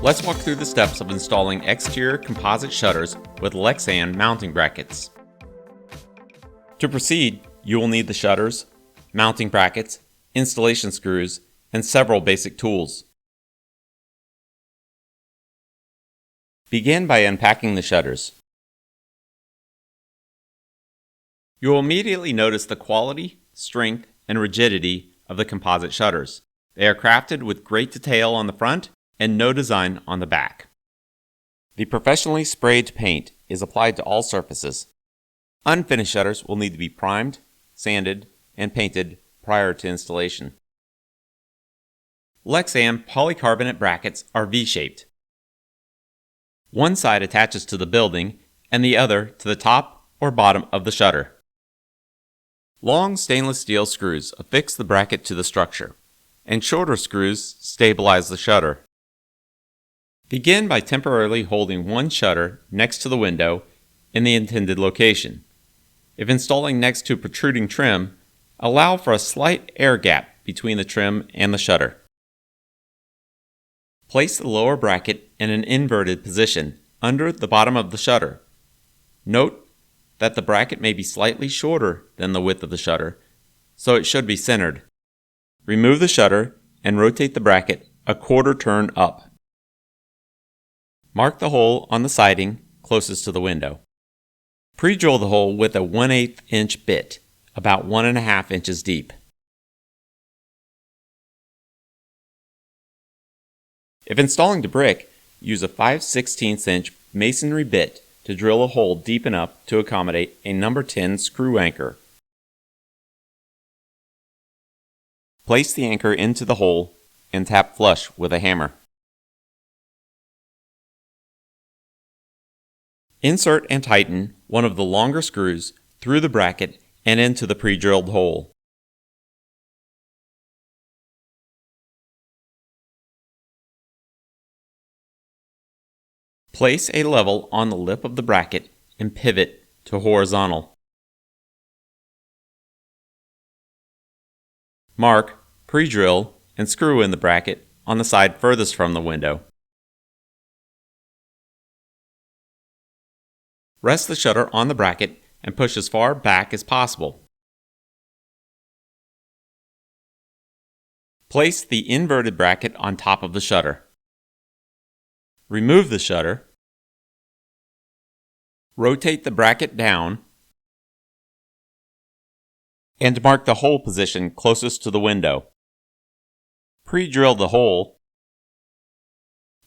Let's walk through the steps of installing exterior composite shutters with Lexan mounting brackets. To proceed, you will need the shutters, mounting brackets, installation screws, and several basic tools. Begin by unpacking the shutters. You will immediately notice the quality, strength, and rigidity of the composite shutters. They are crafted with great detail on the front and no design on the back. The professionally sprayed paint is applied to all surfaces. Unfinished shutters will need to be primed, sanded, and painted prior to installation. Lexan polycarbonate brackets are V-shaped. One side attaches to the building and the other to the top or bottom of the shutter. Long stainless steel screws affix the bracket to the structure, and shorter screws stabilize the shutter. Begin by temporarily holding one shutter next to the window in the intended location. If installing next to protruding trim, allow for a slight air gap between the trim and the shutter. Place the lower bracket in an inverted position under the bottom of the shutter. Note that the bracket may be slightly shorter than the width of the shutter, so it should be centered. Remove the shutter and rotate the bracket a quarter turn up. Mark the hole on the siding closest to the window. Pre-drill the hole with a 1/8 inch bit, about 1.5 inches deep. If installing to brick, use a 5/16 inch masonry bit to drill a hole deep enough to accommodate a number 10 screw anchor. Place the anchor into the hole and tap flush with a hammer. Insert and tighten one of the longer screws through the bracket and into the pre-drilled hole. Place a level on the lip of the bracket and pivot to horizontal. Mark, pre-drill, and screw in the bracket on the side furthest from the window. Rest the shutter on the bracket and push as far back as possible. Place the inverted bracket on top of the shutter. Remove the shutter. Rotate the bracket down and mark the hole position closest to the window. Pre-drill the hole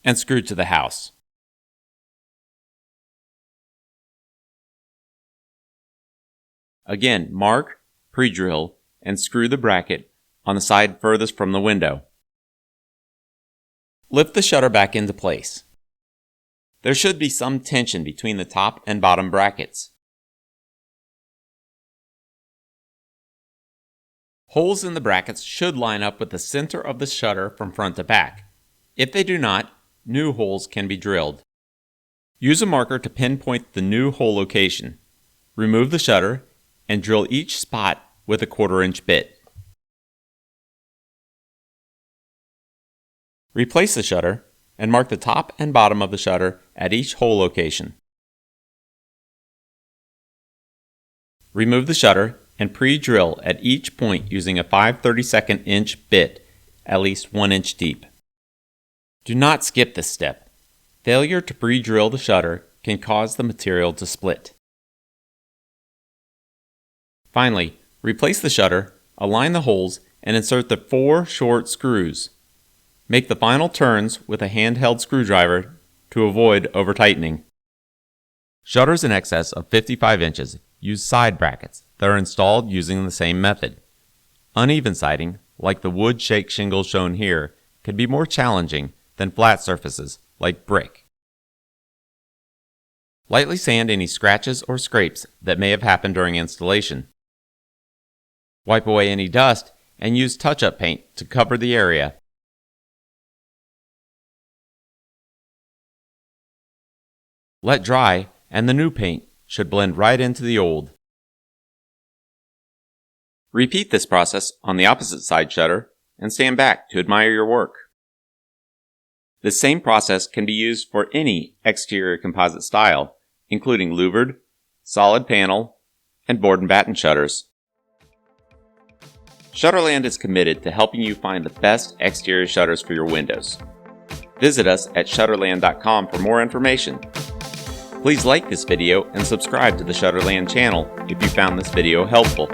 and screw to the house. Again, mark, pre-drill, and screw the bracket on the side furthest from the window. Lift the shutter back into place. There should be some tension between the top and bottom brackets. Holes in the brackets should line up with the center of the shutter from front to back. If they do not, new holes can be drilled. Use a marker to pinpoint the new hole location. Remove the shutter and drill each spot with a 1/4 inch bit. Replace the shutter and mark the top and bottom of the shutter at each hole location. Remove the shutter and pre-drill at each point using a 5/32 inch bit, at least 1 inch deep. Do not skip this step. Failure to pre-drill the shutter can cause the material to split. Finally, replace the shutter, align the holes, and insert the 4 short screws. Make the final turns with a handheld screwdriver to avoid over-tightening. Shutters in excess of 55 inches use side brackets that are installed using the same method. Uneven siding, like the wood shake shingles shown here, can be more challenging than flat surfaces like brick. Lightly sand any scratches or scrapes that may have happened during installation. Wipe away any dust and use touch-up paint to cover the area. Let dry and the new paint should blend right into the old. Repeat this process on the opposite side shutter and stand back to admire your work. The same process can be used for any exterior composite style, including louvered, solid panel, and board and batten shutters. Shutterland is committed to helping you find the best exterior shutters for your windows. Visit us at shutterland.com for more information. Please like this video and subscribe to the Shutterland channel if you found this video helpful.